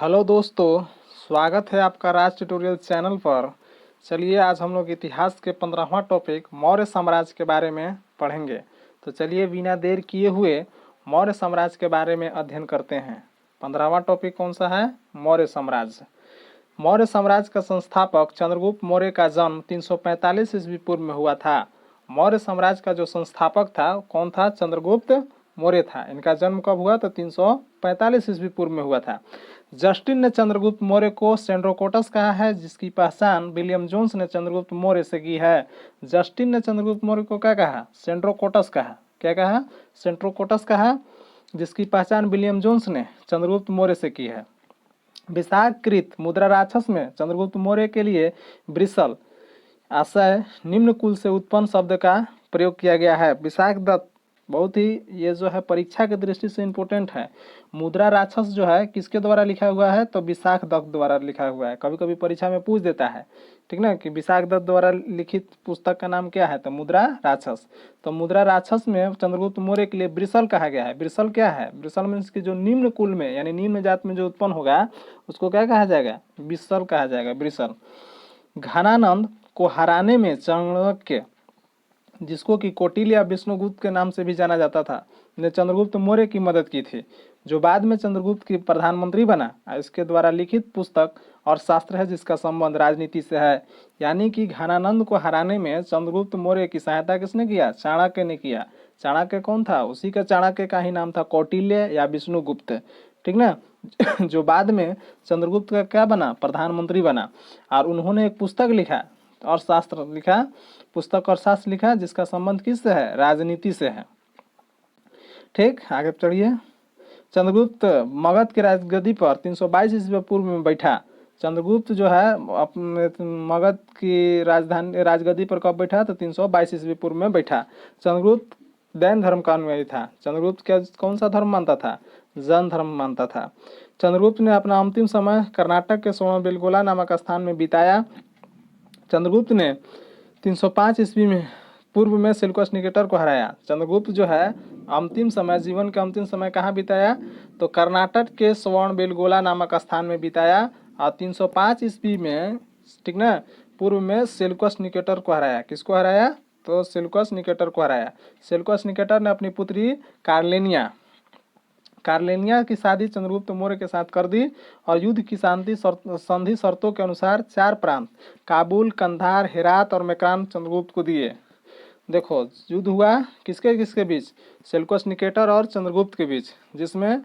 Hello दोस्तों, स्वागत है आपका राज ट्यूटोरियल चैनल पर। चलिए आज हम लोग इतिहास के 15वां टॉपिक मौर्य साम्राज्य के बारे में पढ़ेंगे। तो चलिए बिना देर किए हुए मौर्य साम्राज्य के बारे में अध्ययन करते हैं। 15वां टॉपिक कौन सा है? मौर्य साम्राज्य। मौर्य साम्राज्य का संस्थापक चंद्रगुप्त मौर्य का जन्म 345 ईस्वी पूर्व में हुआ था। मौर्य साम्राज्य का जो संस्थापक था कौन था? चंद्रगुप्त मौर्य था। इनका जन्म कब हुआ? तो 345 ईस्वी पूर्व में हुआ था। जस्टिन ने चंद्रगुप्त मौर्य को सेंड्रोकोटस कहा है, जिसकी पहचान विलियम जोन्स ने चंद्रगुप्त मौर्य से की है। जस्टिन ने चंद्रगुप्त मौर्य को क्या कहा? सेंड्रोकोटस कहा। क्या कहा? सेंट्रोकोटस कहा, जिसकी पहचान विलियम जोन्स ने चंद्रगुप्त मौर्य से की है। विशाखकृत मुद्रा राक्षस में चंद्रगुप्त मौर्य के लिए ब्रिसल आशय निम्न कुल से उत्पन्न शब्द का प्रयोग किया गया है। विशाख दत्त बहुत ही ये जो है परीक्षा की दृष्टि से इम्पोर्टेंट है। मुद्रा राक्षस जो है किसके द्वारा लिखा हुआ है? तो विशाख दत्त द्वारा लिखा हुआ है। कभी कभी परीक्षा में पूछ देता है, ठीक ना, कि विशाख दत्त द्वारा लिखित पुस्तक का नाम क्या है? तो मुद्रा राक्षस। तो मुद्रा राक्षस में चंद्रगुप्त मौर्य के लिए ब्रिसल कहा गया है। ब्रिसल क्या है? ब्रिसल मीन्स की जो निम्न कुल में यानी निम्न जात में जो उत्पन्न होगा उसको क्या कहा जाएगा? ब्रिसल कहा जाएगा। ब्रिसल। घनानंद को हराने में चाणक्य, जिसको कि कौटिल्य या विष्णुगुप्त के नाम से भी जाना जाता था, ने चंद्रगुप्त मौर्य की मदद की थी, जो बाद में चंद्रगुप्त की प्रधानमंत्री बना। इसके द्वारा लिखित पुस्तक और शास्त्र है जिसका संबंध राजनीति से है। यानी कि घनानंद को हराने में चंद्रगुप्त मौर्य की सहायता किसने किया? चाणक्य ने किया। चाणक्य कौन था? उसी का चाणक्य का ही नाम था कौटिल्य या विष्णुगुप्त, ठीक ना, जो बाद में चंद्रगुप्त का क्या बना? प्रधानमंत्री बना। और उन्होंने एक पुस्तक लिखा और शास्त्र लिखा, पुस्तक और शास्त्र लिखा, जिसका संबंध किससे है? राजनीति से है। ठीक, आगे चढ़िए। चंद्रगुप्त मगध की राजगद्दी पर 322 ईस्वी पूर्व में बैठा। चंद्रगुप्त जो है अपने मगध की राजधानी राजगद्दी पर कब बैठा? तो 322 ईस्वी पूर्व में बैठा। चंद्रगुप्त जैन धर्म का अनुयायी था। चंद्रगुप्त क्या कौन सा धर्म मानता था? जैन धर्म मानता था। चंद्रगुप्त ने अपना अंतिम समय कर्नाटक के सोमबेलगोला नामक स्थान में बिताया। चंद्रगुप्त ने 305 ईस्वी में पूर्व में सेल्यूकस निकेटर को हराया। चंद्रगुप्त जो है अंतिम समय, जीवन का अंतिम समय कहाँ बिताया? तो कर्नाटक के श्रवणबेलगोला नामक स्थान में बिताया। और 305 ईस्वी में, ठीक ना, पूर्व में सेल्यूकस निकेटर को हराया। किसको हराया? तो सेल्यूकस निकेटर को हराया। सेल्यूकस निकेटर ने अपनी पुत्री कार्लेनिया की शादी चंद्रगुप्त मौर्य के साथ कर दी और युद्ध की संधि शर्तों के अनुसार 4 प्रांत काबुल, कंधार, हेरात और मैक्रान चंद्रगुप्त को दिए। देखो युद्ध हुआ किसके किसके बीच? सेल्यूकस निकेटर और चंद्रगुप्त के बीच, जिसमें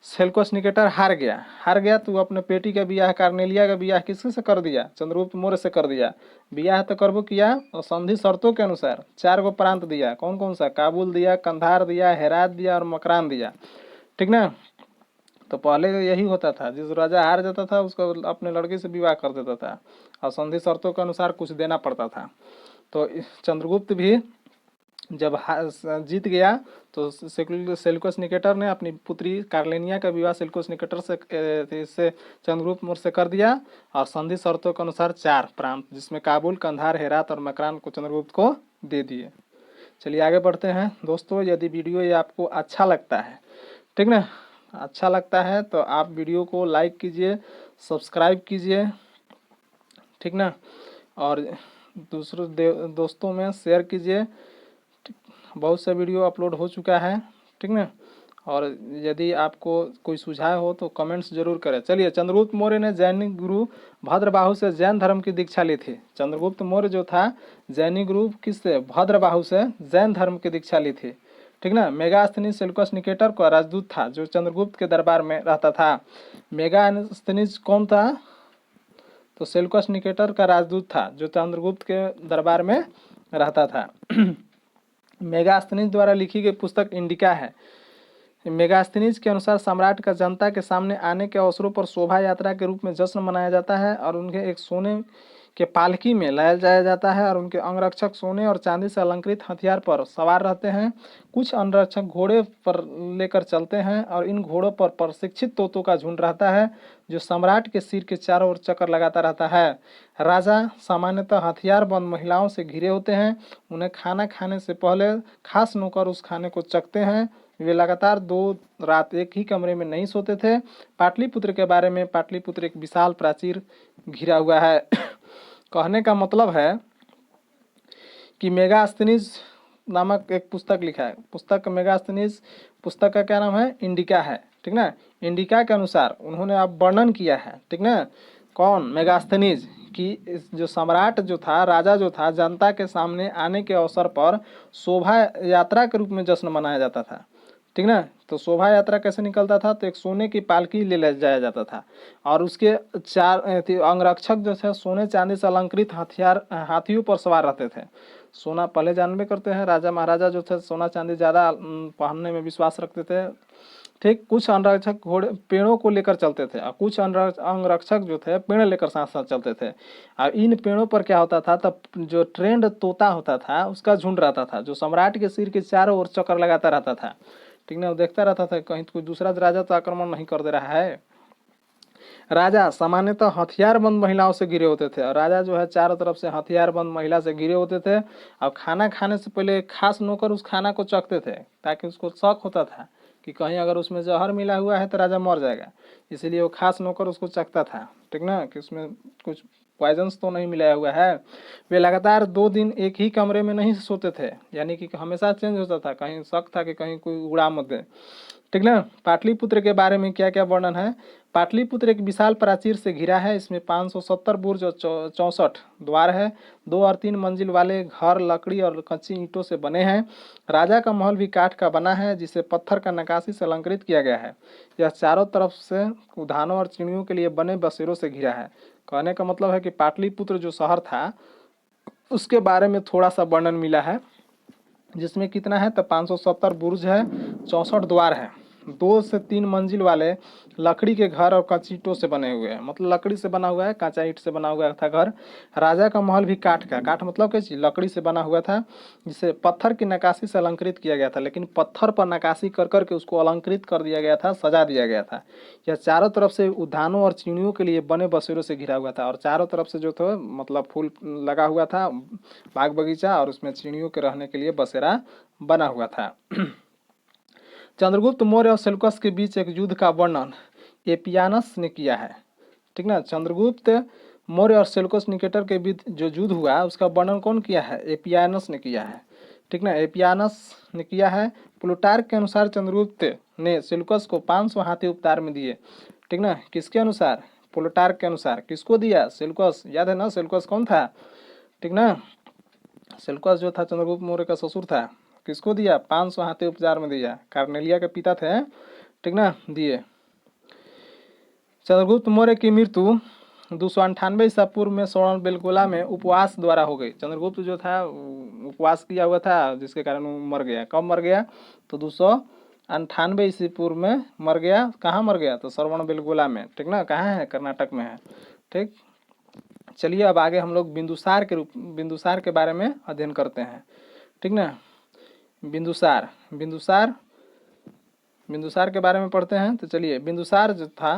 सेल्यूकस निकेटर हार गया तो अपने बेटी का बियाह, कार्नेलिया का बियाह किससे से कर दिया? चंद्रगुप्त मौर्य से कर दिया। बियाह तो करबो किया और संधि शर्तों के अनुसार 4 गो प्रांत दिया। कौन कौन सा? काबुल दिया, कंधार दिया, हेरात दिया और मकरान दिया, ठीक ना। तो पहले यही होता था, जिस राजा हार जाता था उसको अपने लड़के से विवाह कर देता था और संधि शर्तों के अनुसार कुछ देना पड़ता था। तो चंद्रगुप्त भी जब जीत गया तो सेल्यूकस निकेटर ने अपनी पुत्री कार्लेनिया का विवाह सेल्यूकस निकेटर से चंद्रगुप्त मौर्य से कर दिया और संधि शर्तों के अनुसार 4 प्रांत, जिसमें काबुल, कंधार, हेरात और मकरान को चंद्रगुप्त को दे दिए। चलिए आगे बढ़ते हैं दोस्तों। यदि वीडियो ये आपको अच्छा लगता है, ठीक ना, अच्छा लगता है तो आप वीडियो को लाइक कीजिए, सब्सक्राइब कीजिए, ठीक ना, और दूसरे दोस्तों में शेयर कीजिए। बहुत से वीडियो अपलोड हो चुका है, ठीक ना। और यदि आपको कोई सुझाव हो तो कमेंट्स जरूर करें। चलिए, चंद्रगुप्त मौर्य ने जैनी गुरु भद्रबाहु से जैन धर्म की दीक्षा ली थी। चंद्रगुप्त मौर्य जो था जैनी गुरु किससे? भद्रबाहु से जैन धर्म की दीक्षा ली थी, ठीक ना। मेगास्थनीज सेल्यूकस निकेटर का राजदूत था जो चंद्रगुप्त के दरबार में रहता था। मेगास्थनीज कौन था? तो सेल्यूकस निकेटर का राजदूत था जो चंद्रगुप्त के दरबार में रहता था। मेगास्थनीज द्वारा लिखी गई पुस्तक इंडिका है। मेगास्थनीज के अनुसार सम्राट का जनता के सामने आने के अवसरों पर शोभा यात्रा के रूप में जश्न मनाया जाता है और उनके एक सोने के पालकी में लाया जाया जाता है और उनके अंगरक्षक सोने और चांदी से अलंकृत हथियार पर सवार रहते हैं। कुछ अंगरक्षक घोड़े पर लेकर चलते हैं और इन घोड़ों पर प्रशिक्षित तोतों का झुंड रहता है जो सम्राट के सिर के चारों ओर चक्कर लगाता रहता है। राजा सामान्यतः हथियार बंद महिलाओं से घिरे होते हैं। उन्हें खाना खाने से पहले खास नौकर उस खाने को चखते हैं वे लगातार 2 रात एक ही कमरे में नहीं सोते थे। पाटलिपुत्र के बारे में, पाटलिपुत्र एक विशाल प्राचीर घिरा हुआ है। कहने का मतलब है कि मेगास्थनीज नामक एक पुस्तक लिखा है। पुस्तक मेगास्थनीज पुस्तक का क्या नाम है? इंडिका है, ठीक ना। इंडिका के अनुसार उन्होंने अब वर्णन किया है, ठीक ना। कौन? मेगास्थनीज, कि इस जो सम्राट जो था, राजा जो था, जनता के सामने आने के अवसर पर शोभा यात्रा के रूप में जश्न मनाया जाता था, ठीक ना। तो शोभा यात्रा कैसे निकलता था? तो एक सोने की पालकी ले जाया जाता था और उसके 4 अंगरक्षक जो थे सोने चांदी से अलंकृत हाथियों पर सवार रहते थे। सोना पहले जानबे करते हैं, राजा महाराजा जो थे सोना चांदी ज़्यादा पहनने में विश्वास रखते थे, ठीक। कुछ अंगरक्षक घोड़े पेड़ों को लेकर चलते थे और कुछ अंगरक्षक जो थे पेड़ लेकर साथ साथ चलते थे। और इन पेड़ों पर क्या होता था? तब जो ट्रेंड तोता होता था उसका झुंड रहता था, जो सम्राट के सिर के चारों ओर चक्कर लगाता रहता था, ठीक ना। वो देखता रहता था कहीं कोई दूसरा राजा तो आक्रमण नहीं कर दे रहा है। राजा सामान्यतः हथियारबंद महिलाओं से घिरे होते थे और राजा जो है चारों तरफ से हथियारबंद महिला से घिरे होते थे। और खाना खाने से पहले खास नौकर उस खाना को चखते थे, ताकि उसको शक होता था कि कहीं अगर उसमें जहर मिला हुआ है तो राजा मर जाएगा, इसीलिए वो खास नौकर उसको चखता था, ठीक ना, कि उसमें कुछ पॉइजन्स तो नहीं मिलाया हुआ है। वे लगातार 2 दिन एक ही कमरे में नहीं सोते थे, यानी कि हमेशा चेंज होता था, कहीं शक था कि कहीं कोई उड़ा मत दे, ठीक ना। पाटलिपुत्र के बारे में क्या क्या वर्णन है? पाटलिपुत्र एक विशाल प्राचीर से घिरा है। इसमें 570 बुर्ज और 64 द्वार है। 2 और 3 मंजिल वाले घर लकड़ी और कच्ची ईंटों से बने हैं। राजा का महल भी काठ का बना है, जिसे पत्थर का नक्काशी से अलंकृत किया गया है। यह चारों तरफ से उद्यानों और चिड़ियों के लिए बने बसेरों से घिरा है। कहने का मतलब है कि पाटलिपुत्र जो शहर था उसके बारे में थोड़ा सा वर्णन मिला है, जिसमें कितना है? तो 570 बुर्ज है, 64 द्वार है, 2 से 3 मंजिल वाले लकड़ी के घर और कच्ची ईंटों से बने हुए हैं, मतलब लकड़ी से बना हुआ है, कच्चा ईंट से बना हुआ था घर। राजा का महल भी काठ का, काठ मतलब क्या चीज? लकड़ी से बना हुआ था, जिसे पत्थर की नक्काशी से अलंकृत किया गया था, लेकिन पत्थर पर नक्काशी कर करके उसको अलंकृत कर दिया गया था, सजा दिया गया था। यह चारों तरफ से उद्यानों और चिड़ियों के लिए बने बसेरों से घिरा हुआ था और चारों तरफ से जो था मतलब फूल लगा हुआ था, बाग बगीचा, और उसमें चिड़ियों के रहने के लिए बसेरा बना हुआ था। चंद्रगुप्त मौर्य और सेल्यूकस के बीच एक युद्ध का वर्णन एपियानस ने किया है, ठीक ना। चंद्रगुप्त मौर्य और सेल्यूकस निकेटर के बीच जो युद्ध हुआ उसका वर्णन कौन किया है? एपियानस ने किया है, ठीक ना। एपियानस ने किया है। प्लूटार्क के अनुसार चंद्रगुप्त ने सेल्यूकस को 500 हाथी उपचार में दिए, ठीक ना। किसके अनुसार? प्लूटार्क के अनुसार। किसको दिया? सेल्यूकस। याद है ना सेल्यूकस कौन था, ठीक ना। सेल्यूकस जो था चंद्रगुप्त मौर्य का ससुर था। किसको दिया? 500 हाथी उपचार में दिया। कार्नेलिया के पिता थे, ठीक ना, दिए। चंद्रगुप्त मौर्य की मृत्यु 298 ईसा पूर्व में स्वर्ण बेलगोला में उपवास द्वारा हो गई। चंद्रगुप्त जो था उपवास किया हुआ था, जिसके कारण वो मर गया। कब मर गया? तो 298 ईसा पूर्व में मर गया। कहाँ मर गया? तो स्वर्ण बेलगोला में, ठीक ना। कहाँ है? कर्नाटक में है, ठीक। चलिए अब आगे हम लोग बिंदुसार के बारे में अध्ययन करते हैं, ठीक ना। बिंदुसार बिंदुसार बिंदुसार के बारे में पढ़ते हैं। तो चलिए, बिंदुसार जो था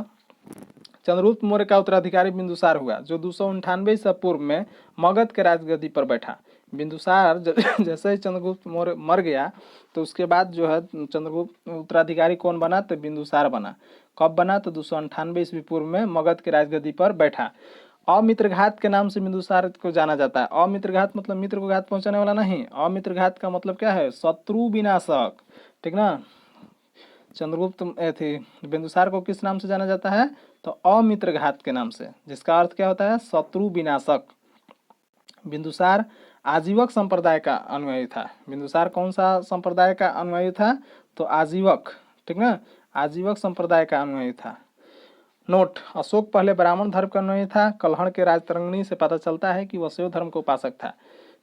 चंद्रगुप्त मौर्य का उत्तराधिकारी बिंदुसार हुआ, जो 298 ईसा पूर्व में मगध के राजगद्दी पर बैठा। बिंदुसार जैसे ही चंद्रगुप्त मौर्य मर गया तो उसके बाद जो है चंद्रगुप्त उत्तराधिकारी कौन बना? तो बिंदुसार बना। कब बना? तो 298 ईस्वी पूर्व में मगध के राजगद्दी पर बैठा। अमित्रघात के नाम से बिंदुसार को जाना जाता है। अमित्रघात मतलब मित्र को घात पहुंचाने वाला नहीं। अमित्रघात का मतलब क्या है? शत्रु विनाशक, ठीक ना। चंद्रगुप्त थे बिंदुसार को किस नाम से जाना जाता है? तो अमित्रघात के नाम से, जिसका अर्थ क्या होता है? शत्रु विनाशक। बिंदुसार आजीवक संप्रदाय का अनुयायी था। बिंदुसार कौन सा संप्रदाय का अनुयायी था? तो आजीवक, ठीक ना, आजीवक संप्रदाय का अनुयायी था। नोट: अशोक पहले ब्राह्मण धर्म का अनुयायी था। कलहड़ के राजतरंगिणी से पता चलता है कि वह शैव धर्म का उपासक था,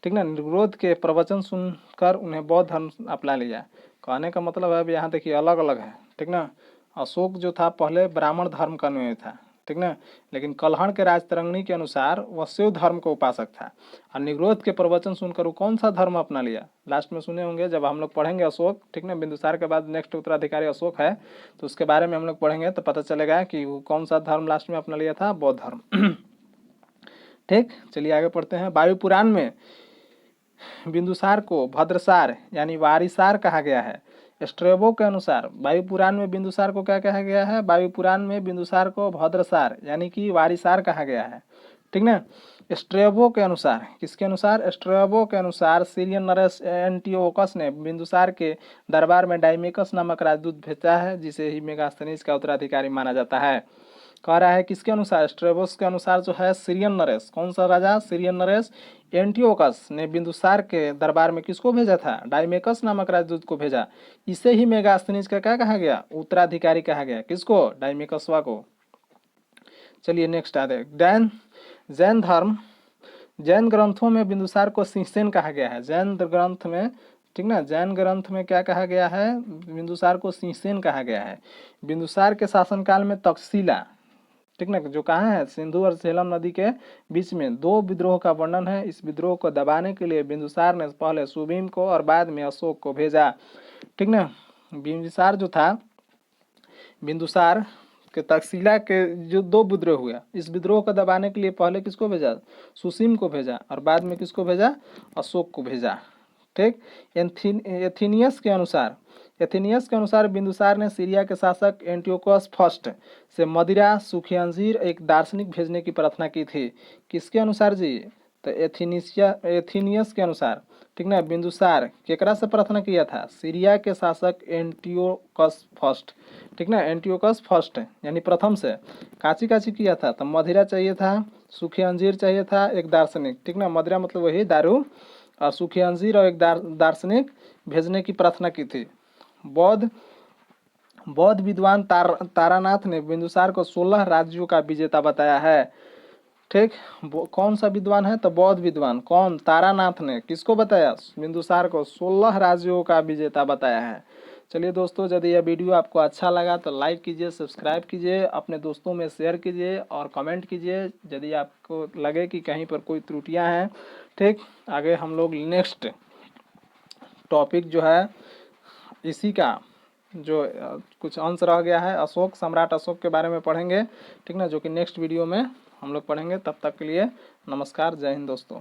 ठीक ना। निर्विरोध के प्रवचन सुनकर उन्हें बौद्ध धर्म अपना लिया। कहने का मतलब है अब यहाँ देखिए अलग अलग है, ठीक ना। अशोक जो था पहले ब्राह्मण धर्म का अनुयायी था, ठीक ना, लेकिन कलहड़ के राजतरंगिणी के अनुसार वह शैव धर्म का उपासक था। और निर्विरोध के प्रवचन सुनकर वो कौन सा धर्म अपना लिया? लास्ट में सुने होंगे जब हम लोग पढ़ेंगे अशोक, ठीक ना। बिंदुसार के बाद नेक्स्ट उत्तराधिकारी अशोक है, तो उसके बारे में हम लोग पढ़ेंगे तो पता चलेगा कि वो कौन सा धर्म लास्ट में अपना लिया था? बौद्ध धर्म। ठीक, चलिए आगे पढ़ते हैं। वायु पुराण में बिंदुसार को भद्रसार यानी वारिसार कहा गया है। स्ट्रेबो के अनुसार वायु पुराण में बिंदुसार को क्या कहा गया है? वायु पुराण में बिंदुसार को भद्रसार यानी कि वारिसार कहा गया है, ठीक ना। स्ट्रेबो के अनुसार, किसके अनुसार? स्ट्रेबो के अनुसार सीरियन नरेश एंटियोकस ने बिंदुसार के दरबार में डाइमेकस नामक राजदूत भेजा है, जिसे ही मेगास्थनीज का उत्तराधिकारी माना जाता है। कह रहा है किसके अनुसार? स्ट्रेबोस के अनुसार जो है सीरियन नरेश, कौन सा राजा? सीरियन नरेश एंटियोकस ने बिंदुसार के दरबार में किसको भेजा था? डाइमेकस नामक राजदूत को भेजा। इसे ही मेगास्थनीज का क्या कहा गया? उत्तराधिकारी कहा गया। किसको? डाइमेकसवा को। चलिए नेक्स्ट आते हैं। जैन धर्म, जैन ग्रंथों में बिंदुसार को सिंहसेन कहा गया है। जैन ग्रंथ में, ठीक ना, जैन ग्रंथ में क्या कहा गया है? बिंदुसार को सिंहसेन कहा गया है। बिंदुसार के शासनकाल में तक्षशिला, ठीक ना, जो कहाँ है? सिंधु और झेलम नदी के बीच में 2 विद्रोह का वर्णन है। इस विद्रोह को दबाने के लिए बिंदुसार ने पहले सुभीम को और बाद में अशोक को भेजा, ठीक ना। बिंदुसार जो था, बिंदुसार के तक्षशिला के जो 2 विद्रोह हुआ, इस विद्रोह को दबाने के लिए पहले किसको भेजा? सुसीम को भेजा और बाद में किसको भेजा? अशोक को भेजा, ठीक। एथेनियस के अनुसार बिंदुसार ने सीरिया के शासक एंटियोकस फर्स्ट से मदिरा, सूखी अंजीर, एक दार्शनिक भेजने की प्रार्थना की थी। किसके अनुसार जी? तो एथेनियस के अनुसार, ठीक ना। बिंदुसार केकरा से प्रार्थना किया था? सीरिया के शासक एंटियोकस फर्स्ट, ठीक ना, एंटियोकस फर्स्ट यानी प्रथम से काची काची किया था? तो मदिरा चाहिए था, सूखी अंजीर चाहिए था, एक दार्शनिक, ठीक ना। मदिरा मतलब वही दारू, और सूखी अंजीर और एक दार्शनिक भेजने की प्रार्थना की थी। बौद्ध विद्वान तारानाथ ने बिंदुसार को 16 राज्यों का विजेता बताया है, ठीक। कौन सा विद्वान है? तो बौद्ध विद्वान। कौन? तारानाथ ने किसको बताया? बिंदुसार को 16 राज्यों का विजेता बताया है। चलिए दोस्तों, यदि यह वीडियो आपको अच्छा लगा तो लाइक कीजिए, सब्सक्राइब कीजिए, अपने दोस्तों में शेयर कीजिए और कमेंट कीजिए यदि आपको लगे कि कहीं पर कोई त्रुटियां हैं, ठीक। आगे हम लोग नेक्स्ट टॉपिक जो है इसी का जो कुछ अंश रह गया है, अशोक, सम्राट अशोक के बारे में पढ़ेंगे, ठीक ना, जो कि नेक्स्ट वीडियो में हम लोग पढ़ेंगे। तब तक के लिए नमस्कार, जय हिंद दोस्तों।